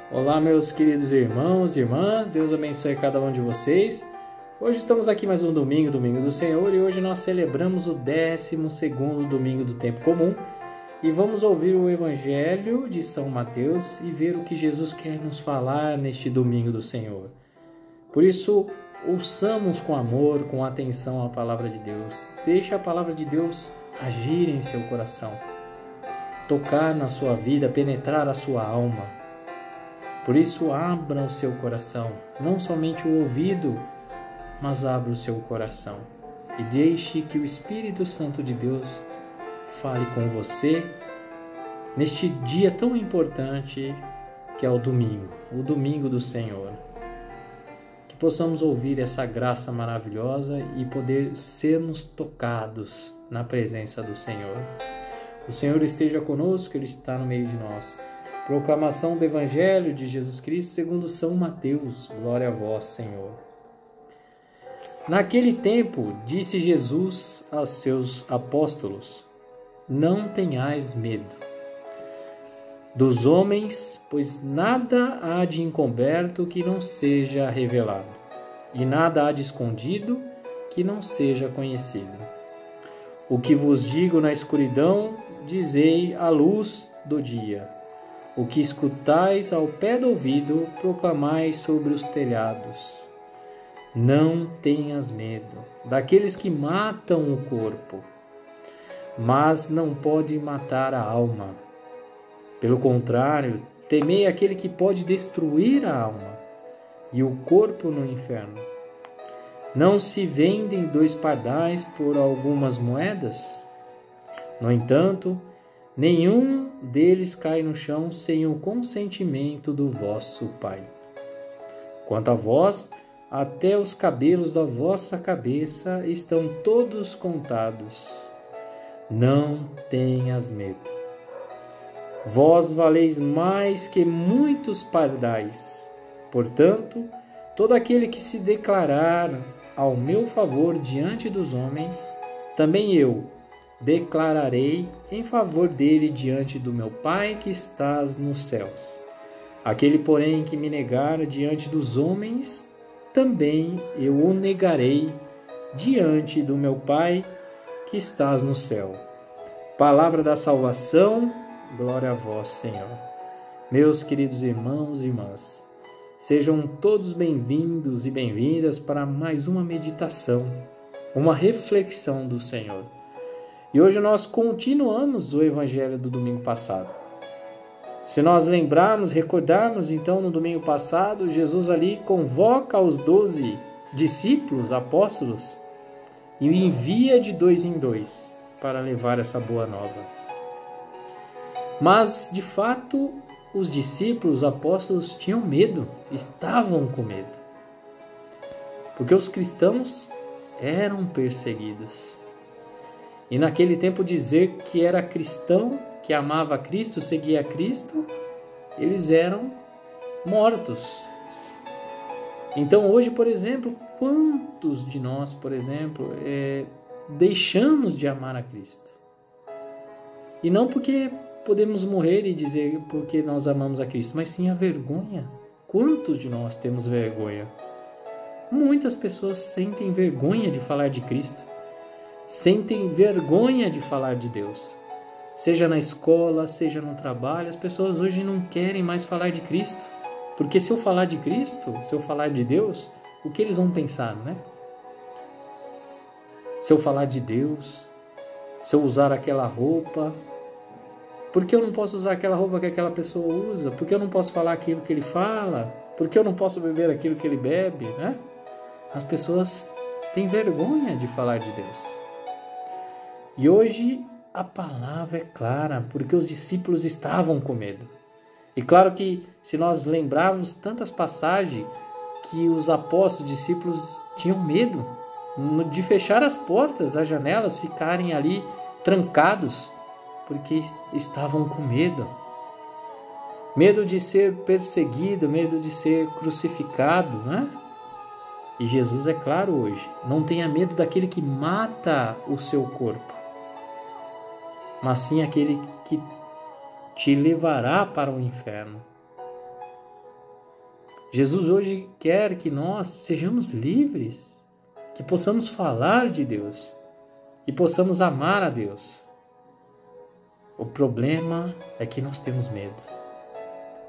Olá, meus queridos irmãos e irmãs, Deus abençoe cada um de vocês. Hoje estamos aqui mais um domingo do Senhor, e hoje nós celebramos o 12º domingo do tempo comum e vamos ouvir o Evangelho de São Mateus e ver o que Jesus quer nos falar neste domingo do Senhor. Por isso, ouçamos com amor, com atenção a palavra de Deus. Deixe a palavra de Deus agir em seu coração, tocar na sua vida, penetrar a sua alma. Por isso, abra o seu coração, não somente o ouvido, mas abra o seu coração e deixe que o Espírito Santo de Deus fale com você neste dia tão importante que é o domingo do Senhor. Que possamos ouvir essa graça maravilhosa e poder sermos tocados na presença do Senhor. O Senhor esteja conosco, Ele está no meio de nós. Proclamação do Evangelho de Jesus Cristo segundo São Mateus. Glória a vós, Senhor. Naquele tempo, disse Jesus aos seus apóstolos: não tenhais medo dos homens, pois nada há de encoberto que não seja revelado, e nada há de escondido que não seja conhecido. O que vos digo na escuridão, dizei à luz do dia. O que escutais ao pé do ouvido, proclamai sobre os telhados. Não tenhas medo daqueles que matam o corpo, mas não pode matar a alma. Pelo contrário, temei aquele que pode destruir a alma e o corpo no inferno. Não se vendem 2 pardais por algumas moedas? No entanto, nenhum deles cai no chão sem o consentimento do vosso Pai. Quanto a vós, até os cabelos da vossa cabeça estão todos contados. Não tenhas medo. Vós valeis mais que muitos pardais. Portanto, todo aquele que se declarar ao meu favor diante dos homens, também eu declararei em favor dele diante do meu Pai que estás nos céus. Aquele, porém, que me negar diante dos homens, também eu o negarei diante do meu Pai que estás no céu. Palavra da salvação, glória a vós, Senhor. Meus queridos irmãos e irmãs, sejam todos bem-vindos e bem-vindas para mais uma meditação, uma reflexão do Senhor. E hoje nós continuamos o Evangelho do domingo passado. Se nós lembrarmos, recordarmos, então, no domingo passado, Jesus ali convoca os 12 discípulos, apóstolos, e o envia de 2 em 2 para levar essa boa nova. Mas, de fato, os discípulos, os apóstolos, tinham medo, estavam com medo. Porque os cristãos eram perseguidos. E naquele tempo dizer que era cristão, que amava Cristo, seguia Cristo, eles eram mortos. Então hoje, por exemplo, quantos de nós, por exemplo, deixamos de amar a Cristo? E não porque podemos morrer e dizer porque nós amamos a Cristo, mas sim a vergonha. Quantos de nós temos vergonha? Muitas pessoas sentem vergonha de falar de Cristo. Sentem vergonha de falar de Deus. Seja na escola, seja no trabalho, as pessoas hoje não querem mais falar de Cristo. Porque se eu falar de Cristo, se eu falar de Deus, o que eles vão pensar, né? Se eu falar de Deus, se eu usar aquela roupa, por que eu não posso usar aquela roupa que aquela pessoa usa? Por que eu não posso falar aquilo que ele fala? Por que eu não posso beber aquilo que ele bebe, né? As pessoas têm vergonha de falar de Deus. E hoje a palavra é clara, porque os discípulos estavam com medo. E claro que se nós lembrarmos tantas passagens que os apóstolos, discípulos, tinham medo de fechar as portas, as janelas, ficarem ali trancados, porque estavam com medo. Medo de ser perseguido, medo de ser crucificado, né? E Jesus é claro hoje, não tenha medo daquele que mata o seu corpo, mas sim aquele que te levará para o inferno. Jesus hoje quer que nós sejamos livres, que possamos falar de Deus, que possamos amar a Deus. O problema é que nós temos medo.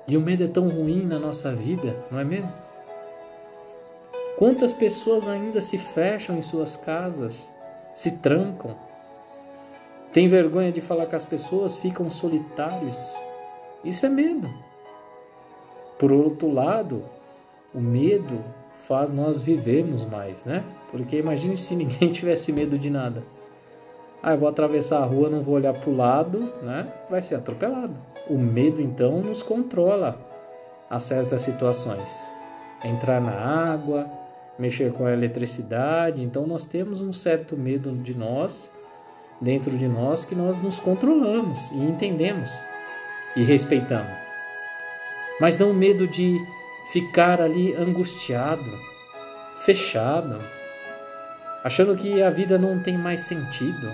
E o medo é tão ruim na nossa vida, não é mesmo? Quantas pessoas ainda se fecham em suas casas, se trancam, têm vergonha de falar com as pessoas, ficam solitários. Isso é medo. Por outro lado, o medo faz nós vivermos mais, né? Porque imagine se ninguém tivesse medo de nada. Eu vou atravessar a rua, não vou olhar para o lado, né? Vai ser atropelado. O medo, então, nos controla a certas situações. Entrar na água, mexer com a eletricidade. Então, nós temos um certo medo de nós, dentro de nós, que nós nos controlamos e entendemos e respeitamos. Mas não o medo de ficar ali angustiado, fechado, achando que a vida não tem mais sentido.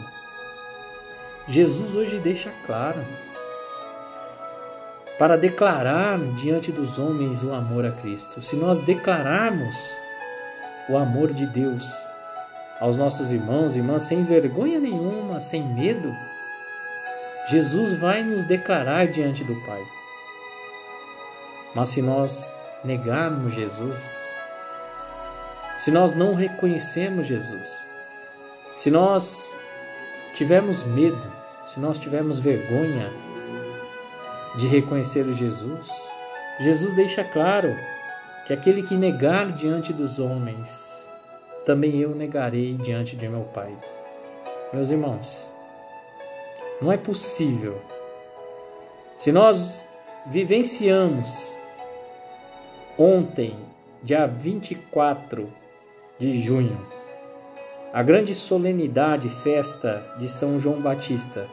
Jesus hoje deixa claro, para declarar diante dos homens o amor a Cristo. Se nós declararmos o amor de Deus aos nossos irmãos e irmãs, sem vergonha nenhuma, sem medo, Jesus vai nos declarar diante do Pai. Mas se nós negarmos Jesus, se nós não reconhecermos Jesus, se nós tivermos medo, se nós tivermos vergonha de reconhecer Jesus, Jesus deixa claro que aquele que negar diante dos homens, também eu negarei diante de meu Pai. Meus irmãos, não é possível. Se nós vivenciamos ontem, dia 24 de junho, a grande solenidade, festa de São João Batista,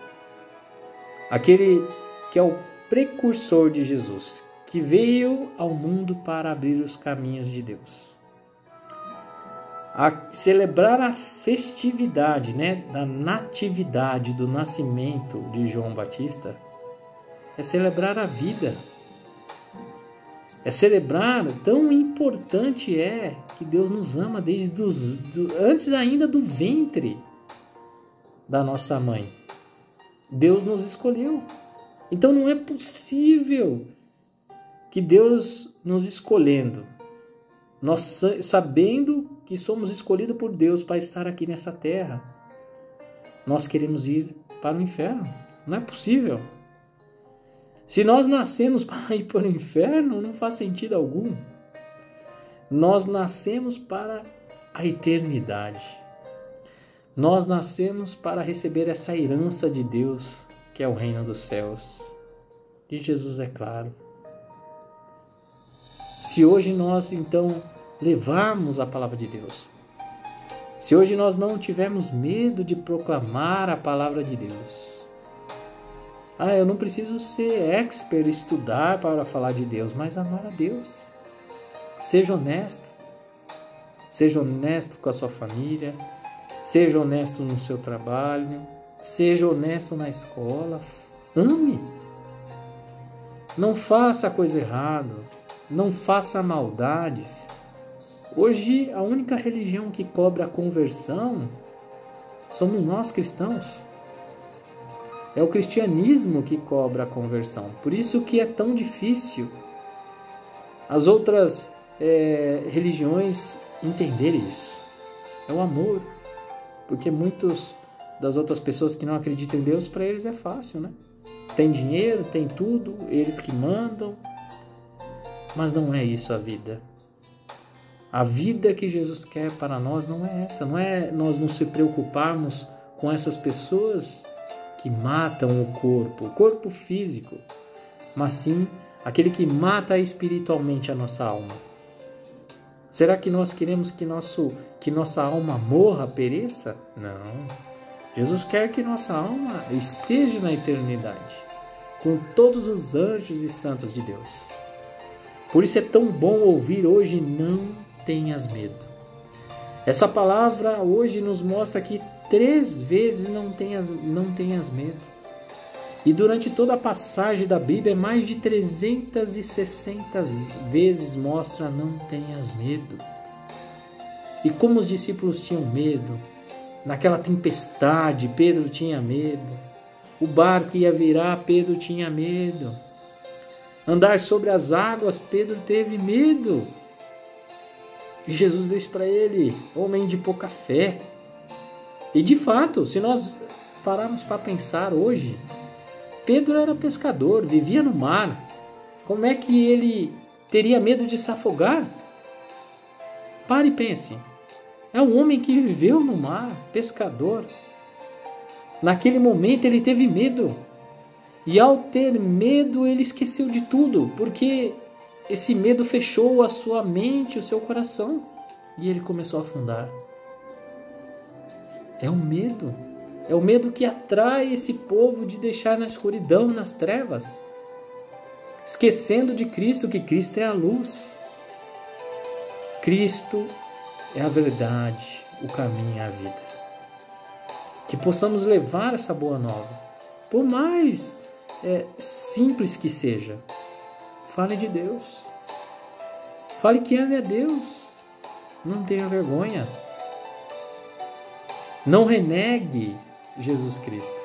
aquele que é o precursor de Jesus, que veio ao mundo para abrir os caminhos de Deus. A celebrar a festividade, da natividade, do nascimento de João Batista, é celebrar a vida. É celebrar, tão importante é que Deus nos ama desde antes ainda do ventre da nossa mãe. Deus nos escolheu. Então não é possível que Deus nos escolhendo, nós sabendo que somos escolhidos por Deus para estar aqui nessa terra, nós queremos ir para o inferno. Não é possível. Se nós nascemos para ir para o inferno, não faz sentido algum. Nós nascemos para a eternidade. Nós nascemos para receber essa herança de Deus, que é o reino dos céus. E Jesus é claro. Se hoje nós, então, levarmos a palavra de Deus, se hoje nós não tivermos medo de proclamar a palavra de Deus, eu não preciso ser expert, estudar para falar de Deus, mas amar a Deus. Seja honesto. Seja honesto com a sua família. Seja honesto no seu trabalho. Seja honesto na escola. Ame. Não faça coisa errada. Não faça maldades. Hoje, a única religião que cobra a conversão somos nós cristãos. É o cristianismo que cobra a conversão. Por isso que é tão difícil as outras religiões entenderem isso. É o amor. Porque muitas das outras pessoas que não acreditam em Deus, para eles é fácil, né? Tem dinheiro, tem tudo, eles que mandam. Mas não é isso a vida. A vida que Jesus quer para nós não é essa. Não é nós nos preocuparmos com essas pessoas que matam o corpo físico, mas sim aquele que mata espiritualmente a nossa alma. Será que nós queremos que nossa alma morra, pereça? Não. Jesus quer que nossa alma esteja na eternidade, com todos os anjos e santos de Deus. Por isso é tão bom ouvir hoje, não tenhas medo. Essa palavra hoje nos mostra que 3 vezes não tenhas medo. E durante toda a passagem da Bíblia, mais de 360 vezes mostra: não tenhas medo. E como os discípulos tinham medo, naquela tempestade, Pedro tinha medo. O barco ia virar, Pedro tinha medo. Andar sobre as águas, Pedro teve medo. E Jesus disse para ele: homem de pouca fé. E de fato, se nós pararmos para pensar hoje, Pedro era pescador, vivia no mar. Como é que ele teria medo de se afogar? Pare e pense. É um homem que viveu no mar, pescador. Naquele momento ele teve medo. E ao ter medo ele esqueceu de tudo, porque esse medo fechou a sua mente, o seu coração. E ele começou a afundar. É o medo. É o medo que atrai esse povo de deixar na escuridão, nas trevas, esquecendo de Cristo, que Cristo é a luz. Cristo é a verdade, o caminho e a vida. Que possamos levar essa boa nova, por mais simples que seja. Fale de Deus. Fale que ame a Deus. Não tenha vergonha. Não renegue Jesus Cristo.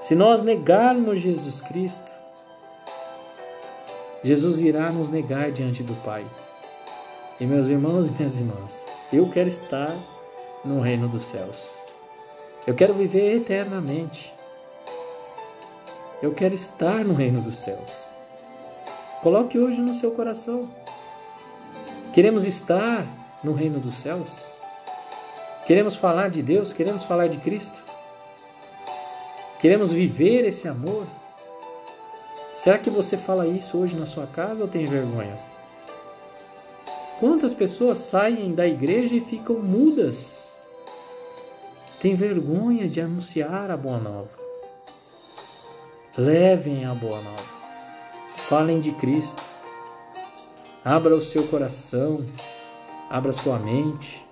Se nós negarmos Jesus Cristo, Jesus irá nos negar diante do Pai. E meus irmãos e minhas irmãs, eu quero estar no reino dos céus. Eu quero viver eternamente. Eu quero estar no reino dos céus. Coloque hoje no seu coração. Queremos estar no reino dos céus? Queremos falar de Deus? Queremos falar de Cristo? Queremos viver esse amor? Será que você fala isso hoje na sua casa ou tem vergonha? Quantas pessoas saem da igreja e ficam mudas? Tem vergonha de anunciar a boa nova. Levem a boa nova. Falem de Cristo. Abra o seu coração. Abra sua mente.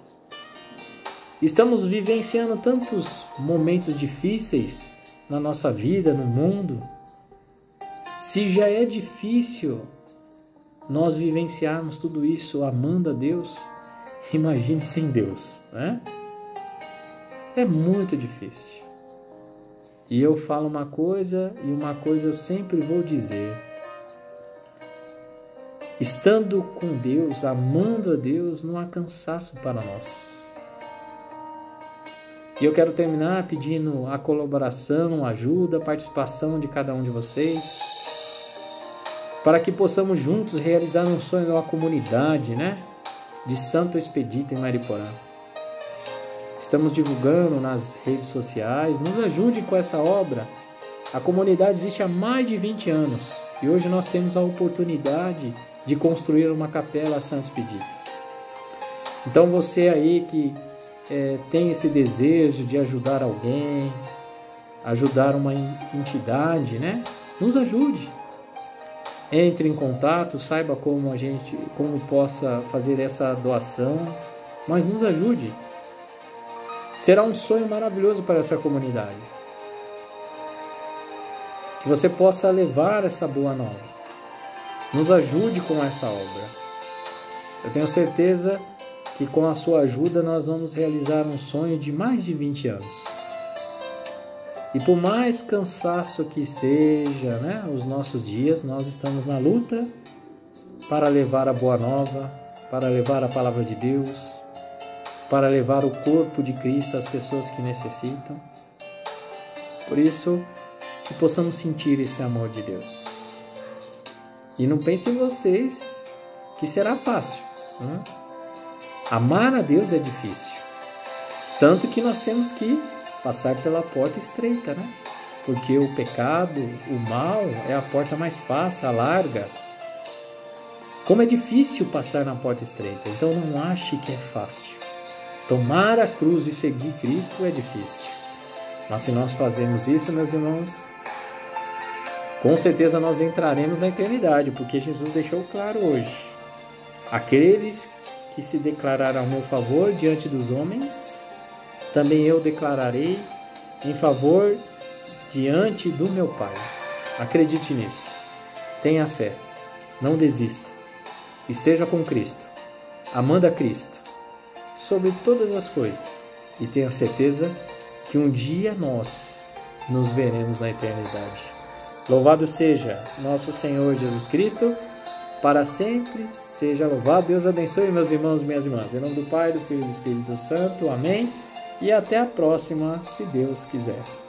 Estamos vivenciando tantos momentos difíceis na nossa vida, no mundo. Se já é difícil nós vivenciarmos tudo isso amando a Deus, imagine sem Deus, né? É muito difícil. E eu falo uma coisa e uma coisa eu sempre vou dizer. Estando com Deus, amando a Deus, não há cansaço para nós. E eu quero terminar pedindo a colaboração, a ajuda, a participação de cada um de vocês, para que possamos juntos realizar um sonho da comunidade, né? De Santo Expedito em Mariporã. Estamos divulgando nas redes sociais, nos ajude com essa obra. A comunidade existe há mais de 20 anos e hoje nós temos a oportunidade de construir uma capela a Santo Expedito. Então você aí que tem esse desejo de ajudar alguém, ajudar uma entidade, né? Nos ajude. Entre em contato, saiba como possa fazer essa doação, mas nos ajude. Será um sonho maravilhoso para essa comunidade. Que você possa levar essa boa nova. Nos ajude com essa obra. Eu tenho certeza que com a sua ajuda nós vamos realizar um sonho de mais de 20 anos. E por mais cansaço que seja, né, os nossos dias, nós estamos na luta para levar a boa nova, para levar a palavra de Deus, para levar o corpo de Cristo às pessoas que necessitam. Por isso, que possamos sentir esse amor de Deus. E não pensem vocês que será fácil, né? Amar a Deus é difícil. Tanto que nós temos que passar pela porta estreita, né? Porque o pecado, o mal, é a porta mais fácil, a larga. Como é difícil passar na porta estreita. Então não ache que é fácil. Tomar a cruz e seguir Cristo é difícil. Mas se nós fazemos isso, meus irmãos, com certeza nós entraremos na eternidade, porque Jesus deixou claro hoje. Aqueles que se declararam a meu favor diante dos homens, também eu declararei em favor diante do meu Pai. Acredite nisso. Tenha fé. Não desista. Esteja com Cristo, amando a Cristo sobre todas as coisas, e tenha certeza que um dia nós nos veremos na eternidade. Louvado seja nosso Senhor Jesus Cristo, para sempre seja louvado. Deus abençoe, meus irmãos e minhas irmãs. Em nome do Pai, do Filho e do Espírito Santo. Amém. E até a próxima, se Deus quiser.